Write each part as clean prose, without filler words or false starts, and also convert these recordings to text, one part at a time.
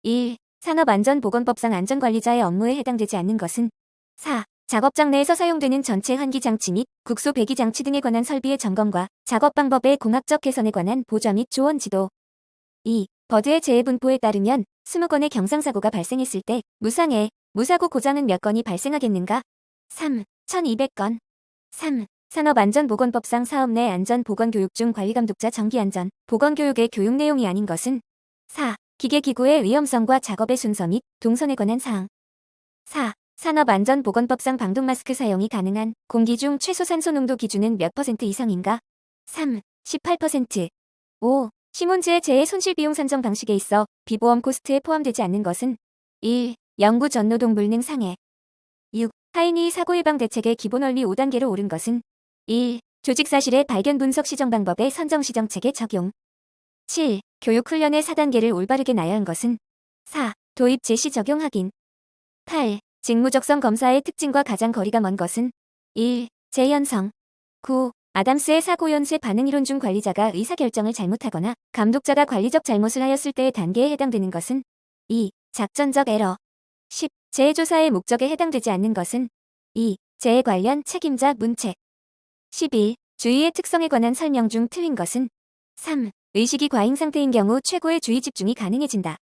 1. 산업안전보건법상 안전관리자의 업무에 해당되지 않는 것은 4. 작업장 내에서 사용되는 전체 환기장치 및 국소 배기장치 등에 관한 설비의 점검과 작업 방법의 공학적 개선에 관한 보좌 및 조언 지도. 2. 버드의 재해분포에 따르면 20건의 경상사고가 발생했을 때 무상해, 무사고 고장은 몇 건이 발생하겠는가? 3. 1200건. 3. 산업안전보건법상 사업 내 안전보건교육 중 관리감독자 정기안전, 보건교육의 교육 내용이 아닌 것은 4. 기계기구의 위험성과 작업의 순서 및 동선에 관한 사항. 4. 산업안전보건법상 방독마스크 사용이 가능한 공기 중 최소 산소 농도 기준은 몇 % 이상인가? 3. 18%. 5. 시몬즈의 재해 손실 비용 산정 방식에 있어 비보험 코스트에 포함되지 않는 것은 1. 연구 전노동 불능 상해. 6. 하이니 사고 예방 대책의 기본 원리 5단계로 옳은 것은 1. 조직 사실의 발견 분석 시정 방법의 선정 시정 체계 적용. 7. 교육 훈련의 4단계를 올바르게 나열한 것은 4. 도입 제시 적용 확인. 8. 직무적성 검사의 특징과 가장 거리가 먼 것은 1. 재현성. 9. 아담스의 사고 연쇄 반응 이론 중 관리자가 의사결정을 잘못하거나 감독자가 관리적 잘못을 하였을 때의 단계에 해당되는 것은 2. 작전적 에러. 10. 재해조사의 목적에 해당되지 않는 것은 2. 재해 관련 책임자 문책. 11. 주의의 특성에 관한 설명 중 틀린 것은 3. 의식이 과잉 상태인 경우 최고의 주의 집중이 가능해진다.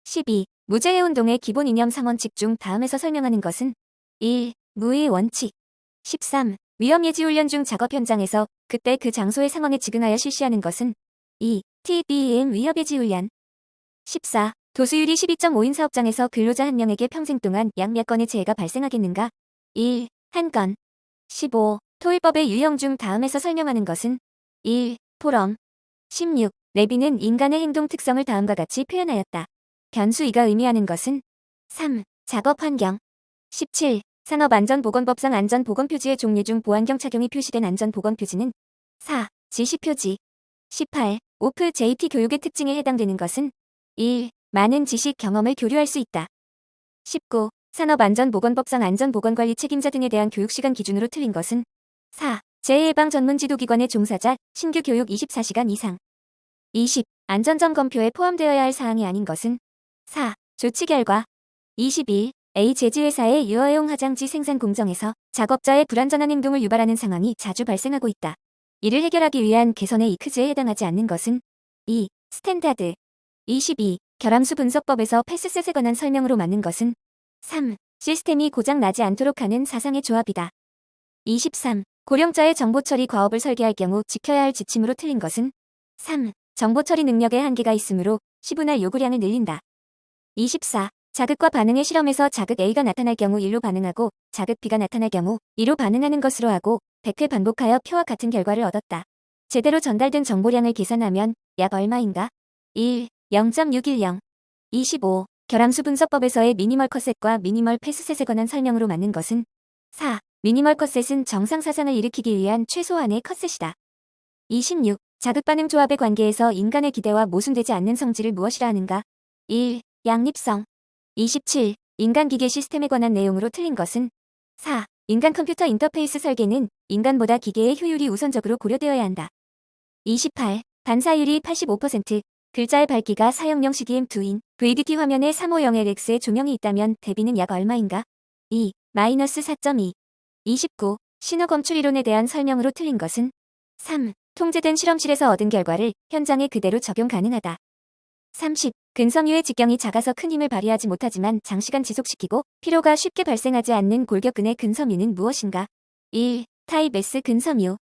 12. 무재해 운동의 기본 이념 상원칙 중 다음에서 설명하는 것은 1. 무의 원칙. 13. 위험 예지 훈련 중 작업 현장에서 그때 그 장소의 상황에 즉응하여 실시하는 것은 2. TBM 위협 예지 훈련. 14. 도수율이 12.5인 사업장에서 근로자 한 명에게 평생 동안 약 몇 건의 재해가 발생하겠는가? 1. 1건. 15. 토일법의 유형 중 다음에서 설명하는 것은 1. 포럼. 16. 레비는 인간의 행동 특성을 다음과 같이 표현하였다. 변수 2가 의미하는 것은 3. 작업 환경. 17. 산업안전보건법상 안전보건표지의 종류 중 보안경 착용이 표시된 안전보건표지는 4. 지시표지. 18. 오프 JT 교육의 특징에 해당되는 것은 1. 많은 지식 경험을 교류할 수 있다. 19. 산업안전보건법상 안전보건관리 책임자 등에 대한 교육시간 기준으로 틀린 것은 4. 재해예방 전문지도기관의 종사자, 신규 교육 24시간 이상. 20. 안전점검표에 포함되어야 할 사항이 아닌 것은 4. 조치 결과. 21. A 제지회사의 유아용 화장지 생산 공정에서 작업자의 불안전한 행동을 유발하는 상황이 자주 발생하고 있다. 이를 해결하기 위한 개선의 이크즈에 해당하지 않는 것은 2. 스탠다드. 22. 결함수 분석법에서 패스셋에 관한 설명으로 맞는 것은 3. 시스템이 고장 나지 않도록 하는 사상의 조합이다. 23. 고령자의 정보처리 과업을 설계할 경우 지켜야 할 지침으로 틀린 것은 3. 정보처리 능력에 한계가 있으므로 시분할 요구량을 늘린다. 24. 자극과 반응의 실험에서 자극 A가 나타날 경우 1로 반응하고 자극 B가 나타날 경우 2로 반응하는 것으로 하고 100회 반복하여 표와 같은 결과를 얻었다. 제대로 전달된 정보량을 계산하면 약 얼마인가? 1. 0.610. 25. 결함수 분석법에서의 미니멀 컷셋과 미니멀 패스셋에 관한 설명으로 맞는 것은 4. 미니멀 컷셋은 정상 사상을 일으키기 위한 최소한의 컷셋이다. 26. 자극 반응 조합의 관계에서 인간의 기대와 모순되지 않는 성질을 무엇이라 하는가? 1. 양립성. 27. 인간 기계 시스템에 관한 내용으로 틀린 것은 4. 인간 컴퓨터 인터페이스 설계는 인간보다 기계의 효율이 우선적으로 고려되어야 한다. 28. 반사율이 85%, 글자의 밝기가 사용용 CDM2인 VDT 화면에 350LX의 조명이 있다면 대비는 약 얼마인가? 2. -4.2. 29. 신호 검출 이론에 대한 설명으로 틀린 것은 3. 통제된 실험실에서 얻은 결과를 현장에 그대로 적용 가능하다. 30. 근섬유의 직경이 작아서 큰 힘을 발휘하지 못하지만 장시간 지속시키고 피로가 쉽게 발생하지 않는 골격근의 근섬유는 무엇인가? 1. 타입 S 근섬유.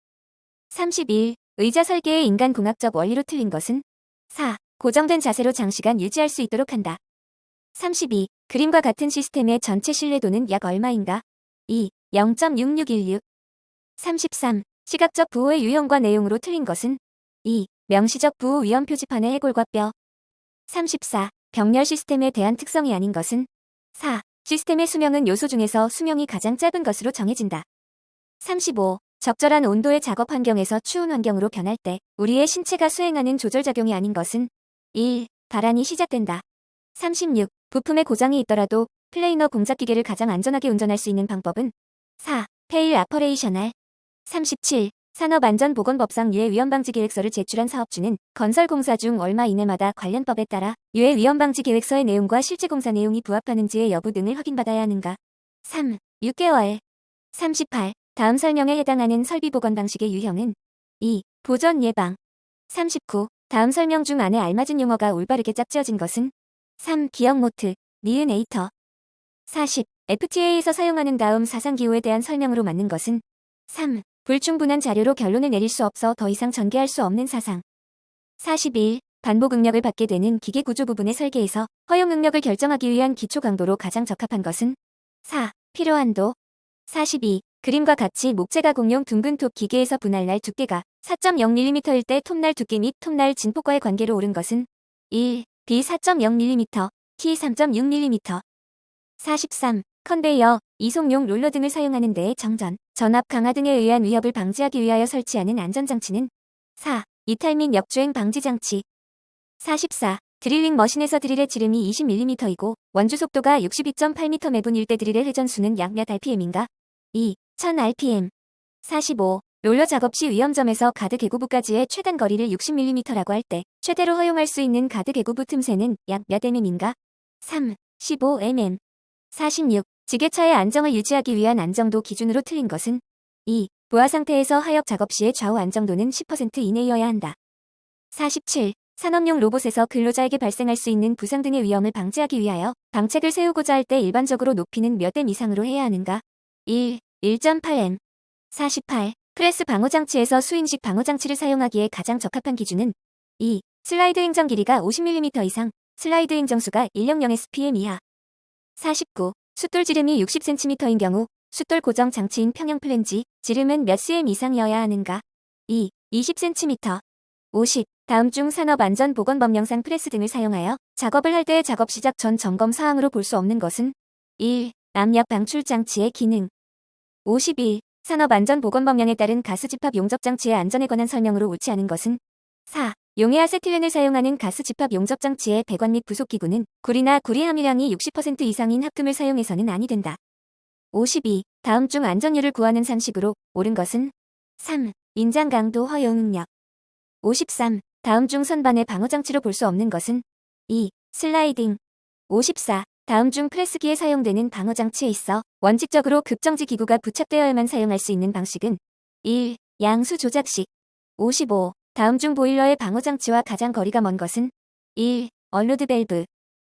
31. 의자 설계의 인간공학적 원리로 틀린 것은 4. 고정된 자세로 장시간 유지할 수 있도록 한다. 32. 그림과 같은 시스템의 전체 신뢰도는 약 얼마인가? 2. 0.6616. 33. 시각적 부호의 유형과 내용으로 틀린 것은 2. 명시적 부호 위험 표지판의 해골과 뼈. 34. 병렬 시스템에 대한 특성이 아닌 것은 4. 시스템의 수명은 요소 중에서 수명이 가장 짧은 것으로 정해진다. 35. 적절한 온도의 작업 환경에서 추운 환경으로 변할 때 우리의 신체가 수행하는 조절작용이 아닌 것은 1. 발안이 시작된다. 36. 부품에 고장이 있더라도 플레이너 공작기계를 가장 안전하게 운전할 수 있는 방법은 4. 페일 아퍼레이셔널. 37. 산업안전보건법상 유해위험방지계획서를 제출한 사업주는 건설공사 중 얼마 이내마다 관련 법에 따라 유해위험방지계획서의 내용과 실제 공사 내용이 부합하는지의 여부 등을 확인받아야 하는가. 3. 6개월. 38. 다음 설명에 해당하는 설비보건 방식의 유형은 2. 보전 예방. 39. 다음 설명 중 안에 알맞은 용어가 올바르게 짝지어진 것은 3. 기억 모트, 니은에이터. 40. FTA에서 사용하는 다음 사상기호에 대한 설명으로 맞는 것은 3. 불충분한 자료로 결론을 내릴 수 없어 더 이상 전개할 수 없는 사상. 41. 반복 응력을 받게 되는 기계 구조 부분의 설계에서 허용 응력을 결정하기 위한 기초 강도로 가장 적합한 것은 4. 필요한도. 42. 그림과 같이 목재 가공용 둥근 톱 기계에서 분할날 두께가 4.0mm일 때 톱날 두께 및 톱날 진폭과의 관계로 옳은 것은 1. B 4.0mm, T 3.6mm. 43. 컨베이어, 이송용 롤러 등을 사용하는 데에 정전, 전압 강화 등에 의한 위협을 방지하기 위하여 설치하는 안전장치는 4. 이탈 및 역주행 방지 장치. 44. 드릴링 머신에서 드릴의 지름이 20mm이고 원주 속도가 62.8m 매분일 때 드릴의 회전수는 약 몇 rpm인가? 2. 1000rpm. 45. 롤러 작업 시 위험점에서 가드 개구부까지의 최단 거리를 60mm라고 할 때 최대로 허용할 수 있는 가드 개구부 틈새는 약 몇 mm인가? 3. 15mm. 46. 지게차의 안정을 유지하기 위한 안정도 기준으로 틀린 것은 2. 부하 상태에서 하역 작업 시의 좌우 안정도는 10% 이내여야 한다. 47. 산업용 로봇에서 근로자에게 발생할 수 있는 부상 등의 위험을 방지하기 위하여 방책을 세우고자 할 때 일반적으로 높이는 몇 m 이상으로 해야 하는가? 1. 1.8m. 48. 프레스 방호장치에서 수인식 방호장치를 사용하기에 가장 적합한 기준은 2. 슬라이드 행정 길이가 50mm 이상, 슬라이드 행정수가 100 이하. 49. 숫돌 지름이 60cm인 경우 숫돌 고정 장치인 평형 플랜지 지름은 몇 cm 이상이어야 하는가? 2. 20cm. 50. 다음 중 산업안전보건법령상 프레스 등을 사용하여 작업을 할 때의 작업 시작 전 점검 사항으로 볼 수 없는 것은 1. 압력 방출 장치의 기능. 51. 산업안전보건법령에 따른 가스 집합 용접 장치의 안전에 관한 설명으로 옳지 않은 것은 4. 용해 아세틸렌을 사용하는 가스 집합 용접 장치의 배관 및 부속 기구는 구리나 구리 함유량이 60% 이상인 합금을 사용해서는 아니 된다. 52. 다음 중 안전율을 구하는 상식으로 옳은 것은 3. 인장 강도 허용 응력. 53. 다음 중 선반의 방어장치로 볼 수 없는 것은 2. 슬라이딩. 54. 다음 중 프레스기에 사용되는 방어장치에 있어 원칙적으로 급정지 기구가 부착되어야만 사용할 수 있는 방식은 1. 양수 조작식. 55. 다음 중 보일러의 방어장치와 가장 거리가 먼 것은 1. 얼로드 밸브.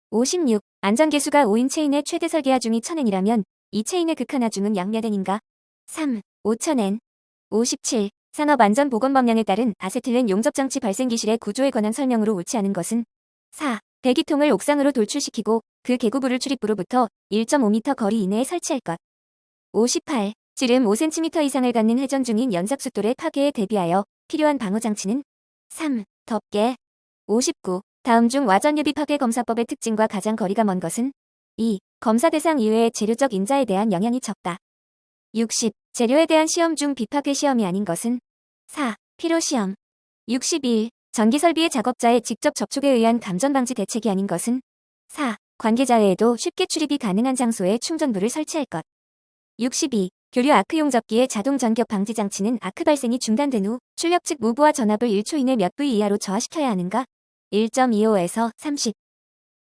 56. 안전계수가 5인 체인의 최대 설계 하중이 1000N이라면 이 체인의 극한 하중은 약 몇 N인가? 3. 5000N. 57. 산업안전보건법령에 따른 아세틸렌 용접장치 발생 기실의 구조에 관한 설명으로 옳지 않은 것은 4. 배기통을 옥상으로 돌출시키고 그 개구부를 출입부로부터 1.5m 거리 이내에 설치할 것. 58. 지름 5cm 이상을 갖는 회전 중인 연삭숫돌의 파괴에 대비하여 필요한 방어장치는 3. 덮개. 59. 다음 중 와전유비 파괴 검사법의 특징과 가장 거리가 먼 것은 2. 검사 대상 이외의 재료적 인자에 대한 영향이 적다. 60. 재료에 대한 시험 중 비파괴 시험이 아닌 것은 4. 필요시험. 61. 전기설비의 작업자의 직접 접촉에 의한 감전 방지 대책이 아닌 것은 4. 관계자 외에도 쉽게 출입이 가능한 장소에 충전부를 설치할 것. 62. 교류 아크 용접기의 자동 전격 방지 장치는 아크 발생이 중단된 후 출력 측 무브와 전압을 1초 이내 몇 V 이하로 저하시켜야 하는가? 1.25에서 30.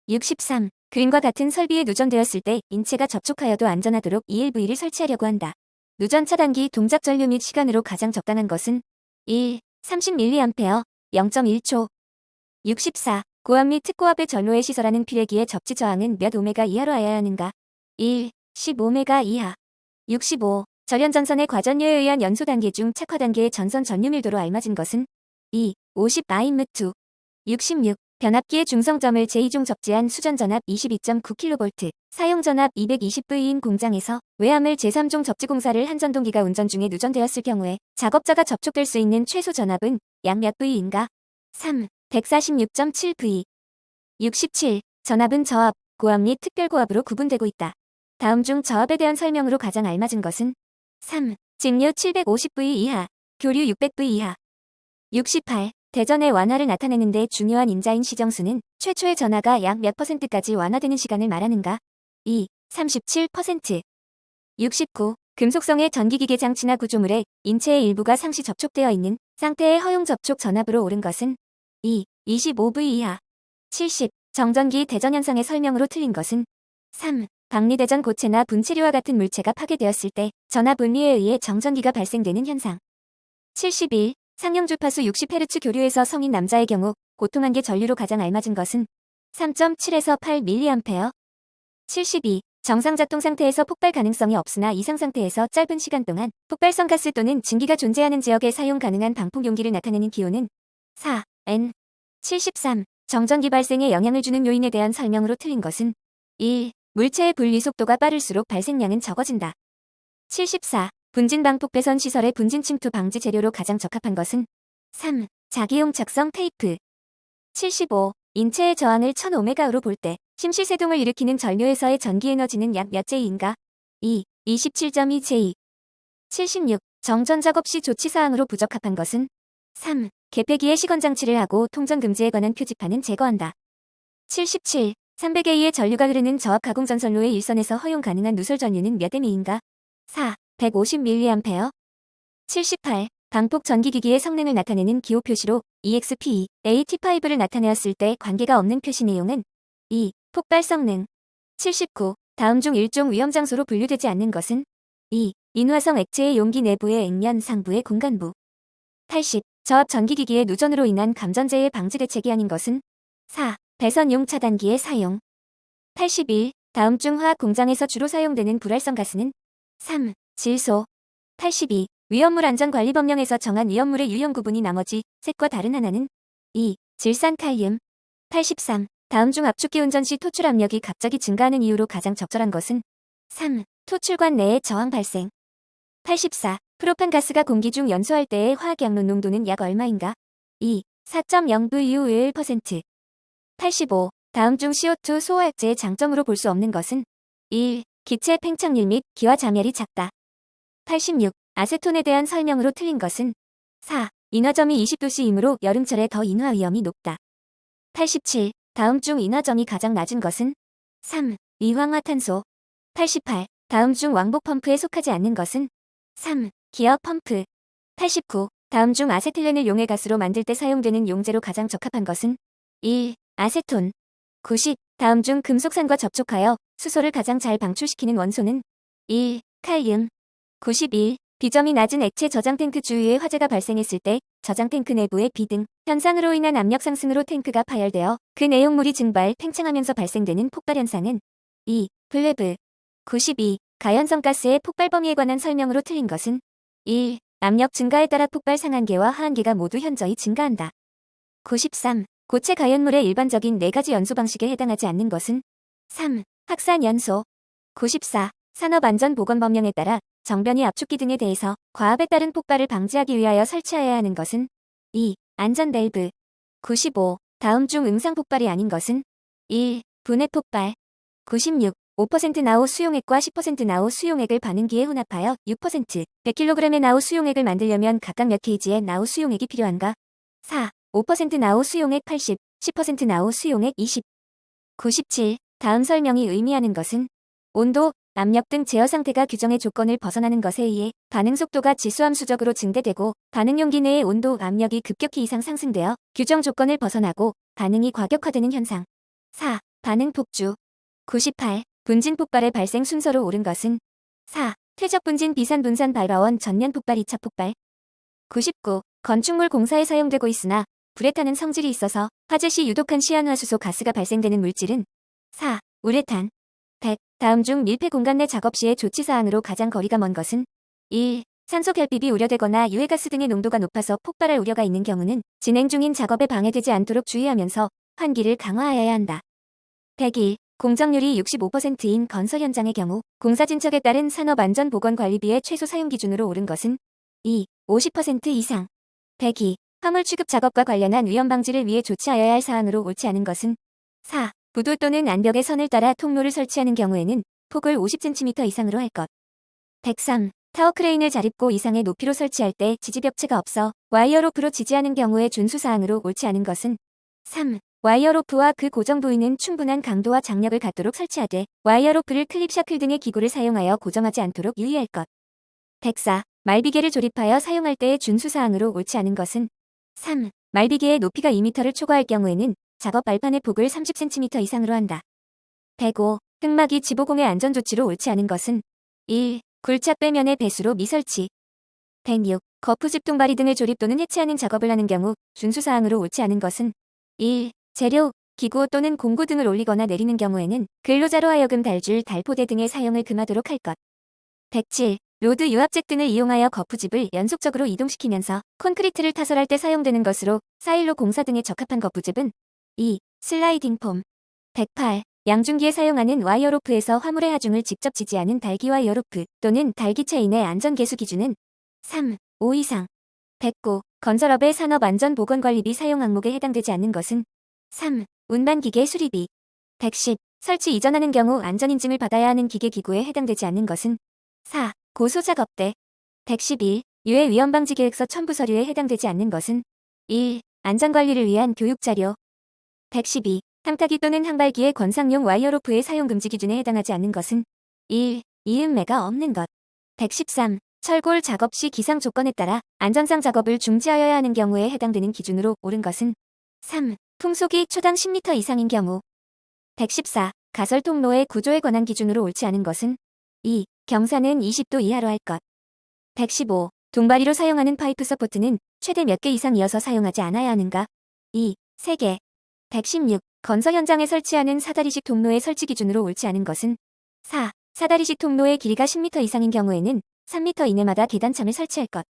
63. 그림과 같은 설비에 누전되었을 때 인체가 접촉하여도 안전하도록 ELV를 설치하려고 한다. 누전 차단기 동작 전류 및 시간으로 가장 적당한 것은 1. 30mA, 0.1초. 64. 고압 및 특고압의 전로에 시설하는 피레기의 접지 저항은 몇 오메가 이하로 하여야 하는가? 1. 15메가 이하. 65. 절연 전선의 과전류에 의한 연소 단계 중 착화 단계의 전선 전류 밀도로 알맞은 것은 2. 50 아인무투. 66. 변압기의 중성점을 제2종 접지한 수전 전압 22.9kV, 사용 전압 220V인 공장에서 외함을 제3종 접지 공사를 한 전동기가 운전 중에 누전되었을 경우에 작업자가 접촉될 수 있는 최소 전압은 약 몇 V인가? 3. 146.7V. 67. 전압은 저압, 고압 및 특별고압으로 구분되고 있다. 다음 중 저압에 대한 설명으로 가장 알맞은 것은 3. 직류 750V 이하, 교류 600V 이하. 68. 대전의 완화를 나타내는 데 중요한 인자인 시정수는 최초의 전하가 약 몇 %까지 완화되는 시간을 말하는가? 2. 37%. 69. 금속성의 전기기계 장치나 구조물에 인체의 일부가 상시 접촉되어 있는 상태의 허용 접촉 전압으로 오른 것은 2. 25V 이하. 70. 정전기 대전 현상의 설명으로 틀린 것은 3. 박리대전 고체나 분체류와 같은 물체가 파괴되었을 때 전압 분리에 의해 정전기가 발생되는 현상. 71. 상형 주파수 60Hz 교류에서 성인 남자의 경우 고통한계 전류로 가장 알맞은 것은 3.7에서 8mA. 72. 정상 작동 상태에서 폭발 가능성이 없으나 이상 상태에서 짧은 시간 동안 폭발성 가스 또는 증기가 존재하는 지역에 사용 가능한 방풍 용기를 나타내는 기호는 4. N. 73. 정전기 발생에 영향을 주는 요인에 대한 설명으로 틀린 것은 1. 물체의 분리 속도가 빠를수록 발생량은 적어진다. 74. 분진 방폭 배선 시설의 분진 침투 방지 재료로 가장 적합한 것은 3. 자기용 착성 테이프. 75. 인체의 저항을 1000Ω로 볼 때 심실세동을 일으키는 전류에서의 전기 에너지는 약 몇 J인가? 2. 27.2J. 76. 정전 작업 시 조치사항으로 부적합한 것은 3. 개폐기에 시건장치를 하고 통전 금지에 관한 표지판은 제거한다. 77. 300A의 전류가 흐르는 저압 가공 전선로의 일선에서 허용 가능한 누설 전류는 몇 M인가? 4. 150mA. 78. 방폭 전기기기의 성능을 나타내는 기호 표시로 EXP, AT5를 나타내었을 때 관계가 없는 표시 내용은 2. 폭발 성능. 79. 다음 중 일종 위험 장소로 분류되지 않는 것은 2. 인화성 액체의 용기 내부의 액면 상부의 공간부. 80. 저압 전기기기의 누전으로 인한 감전재해 방지 대책이 아닌 것은 4. 배선용 차단기의 사용. 81. 다음 중 화학 공장에서 주로 사용되는 불활성 가스는 3. 질소. 82. 위험물 안전관리법령에서 정한 위험물의 유형 구분이 나머지 셋과 다른 하나는 2. 질산칼륨. 83. 다음 중 압축기 운전 시 토출 압력이 갑자기 증가하는 이유로 가장 적절한 것은 3. 토출관 내의 저항 발생. 84. 프로판 가스가 공기 중 연소할 때의 화학양론 농도는 약 얼마인가? 2. 4.0VU1%. 85. 다음 중 CO2 소화액제의 장점으로 볼 수 없는 것은 1. 기체 팽창률 및 기화 자멸이 작다. 86. 아세톤에 대한 설명으로 틀린 것은 4. 인화점이 20도씨이므로 여름철에 더 인화 위험이 높다. 87. 다음 중 인화점이 가장 낮은 것은 3. 이황화탄소. 88. 다음 중 왕복 펌프에 속하지 않는 것은 3. 기어 펌프. 89. 다음 중 아세틸렌을 용해 가스로 만들 때 사용되는 용제로 가장 적합한 것은 1. 아세톤. 90. 다음 중 금속산과 접촉하여 수소를 가장 잘 방출시키는 원소는 1. 칼륨. 91. 비점이 낮은 액체 저장 탱크 주위에 화재가 발생했을 때 저장 탱크 내부의 비등 현상으로 인한 압력 상승으로 탱크가 파열되어 그 내용물이 증발, 팽창하면서 발생되는 폭발 현상은 2. 블레브. 92. 가연성 가스의 폭발 범위에 관한 설명으로 틀린 것은 1. 압력 증가에 따라 폭발 상한계와 하한계가 모두 현저히 증가한다. 93. 고체 가연물의 일반적인 4가지 연소 방식에 해당하지 않는 것은 3. 확산 연소. 94. 산업안전보건법령에 따라 정변이 압축기 등에 대해서 과압에 따른 폭발을 방지하기 위하여 설치하여야 하는 것은 2. 안전밸브. 95. 다음 중 음상 폭발이 아닌 것은 1. 분해 폭발. 96. 5% 나우 수용액과 10% 나우 수용액을 반응기에 혼합하여 6%, 100kg의 나우 수용액을 만들려면 각각 몇 kg의 나우 수용액이 필요한가? 4. 5% 나우 수용액 80, 10% 나우 수용액 20. 97. 다음 설명이 의미하는 것은 온도, 압력 등 제어 상태가 규정의 조건을 벗어나는 것에 의해 반응 속도가 지수함수적으로 증대되고 반응 용기 내의 온도, 압력이 급격히 이상 상승되어 규정 조건을 벗어나고 반응이 과격화되는 현상. 4. 반응 폭주. 98. 분진 폭발의 발생 순서로 옳은 것은 4. 퇴적 분진 비산 분산 발화원 전면 폭발 2차 폭발. 99. 건축물 공사에 사용되고 있으나 불에 타는 성질이 있어서 화재 시 유독한 시안화수소 가스가 발생되는 물질은 4. 우레탄. 100. 다음 중 밀폐 공간 내 작업 시의 조치사항으로 가장 거리가 먼 것은 1. 산소 결핍이 우려되거나 유해가스 등의 농도가 높아서 폭발할 우려가 있는 경우는 진행 중인 작업에 방해되지 않도록 주의하면서 환기를 강화하여야 한다. 101. 공정률이 65%인 건설 현장의 경우 공사 진척에 따른 산업안전보건관리비의 최소 사용 기준으로 옳은 것은 2. 50% 이상. 102. 화물 취급 작업과 관련한 위험 방지를 위해 조치하여야 할 사항으로 옳지 않은 것은 4. 부도 또는 안벽의 선을 따라 통로를 설치하는 경우에는 폭을 50cm 이상으로 할 것. 103. 타워 크레인을 자립고 이상의 높이로 설치할 때 지지벽체가 없어 와이어 로프로 지지하는 경우에 준수사항으로 옳지 않은 것은 3. 와이어 로프와 그 고정 부위는 충분한 강도와 장력을 갖도록 설치하되 와이어 로프를 클립 샤클 등의 기구를 사용하여 고정하지 않도록 유의할 것. 104. 말비계를 조립하여 사용할 때의 준수사항으로 옳지 않은 것은 3. 말비계의 높이가 2m를 초과할 경우에는 작업 발판의 폭을 30cm 이상으로 한다. 105. 흙막이 지보공의 안전조치로 옳지 않은 것은 1. 굴착 빼면의 배수로 미설치. 106. 거푸집 통발이 등을 조립 또는 해체하는 작업을 하는 경우 준수사항으로 옳지 않은 것은 1. 재료, 기구 또는 공구 등을 올리거나 내리는 경우에는 근로자로 하여금 달줄, 달포대 등의 사용을 금하도록 할 것. 107. 로드 유압잭 등을 이용하여 거푸집을 연속적으로 이동시키면서 콘크리트를 타설할 때 사용되는 것으로 사일로 공사 등에 적합한 거푸집은 2. 슬라이딩 폼. 108. 양중기에 사용하는 와이어로프에서 화물의 하중을 직접 지지하는 달기 와이어로프 또는 달기 체인의 안전계수 기준은 3. 5 이상. 109. 건설업의 산업안전보건관리비 사용 항목에 해당되지 않는 것은 3. 운반기계 수리비. 110. 설치 이전하는 경우 안전인증을 받아야 하는 기계기구에 해당되지 않는 것은 4. 고소작업대. 111. 유해위험방지계획서 첨부 서류에 해당되지 않는 것은 1. 안전관리를 위한 교육자료. 112. 탐타기 또는 항발기의 권상용 와이어로프의 사용 금지 기준에 해당하지 않는 것은 1. 이음매가 없는 것. 113. 철골 작업 시 기상 조건에 따라 안전상 작업을 중지하여야 하는 경우에 해당되는 기준으로 옳은 것은 3. 풍속이 초당 10m 이상인 경우. 114. 가설 통로의 구조에 관한 기준으로 옳지 않은 것은 2. 경사는 20도 이하로 할 것. 115. 동바리로 사용하는 파이프 서포트는 최대 몇 개 이상 이어서 사용하지 않아야 하는가? 2. 3개. 116. 건설 현장에 설치하는 사다리식 통로의 설치 기준으로 옳지 않은 것은 4. 사다리식 통로의 길이가 10m 이상인 경우에는 3m 이내마다 계단참을 설치할 것.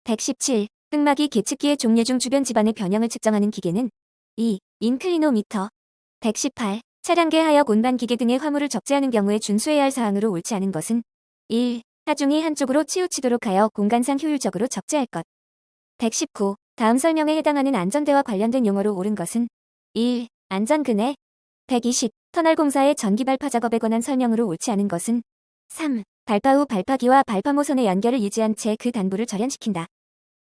117. 흙막이 계측기의 종류 중 주변 지반의 변형을 측정하는 기계는 2. 인클리노미터. 118. 차량계 하역 운반기계 등의 화물을 적재하는 경우에 준수해야 할 사항으로 옳지 않은 것은 1. 하중이 한쪽으로 치우치도록 하여 공간상 효율적으로 적재할 것. 119. 다음 설명에 해당하는 안전대와 관련된 용어로 옳은 것은 1. 안전그네. 120. 터널 공사의 전기 발파 작업에 관한 설명으로 옳지 않은 것은 3. 발파 후 발파기와 발파 모선의 연결을 유지한 채 그 단부를 절연시킨다.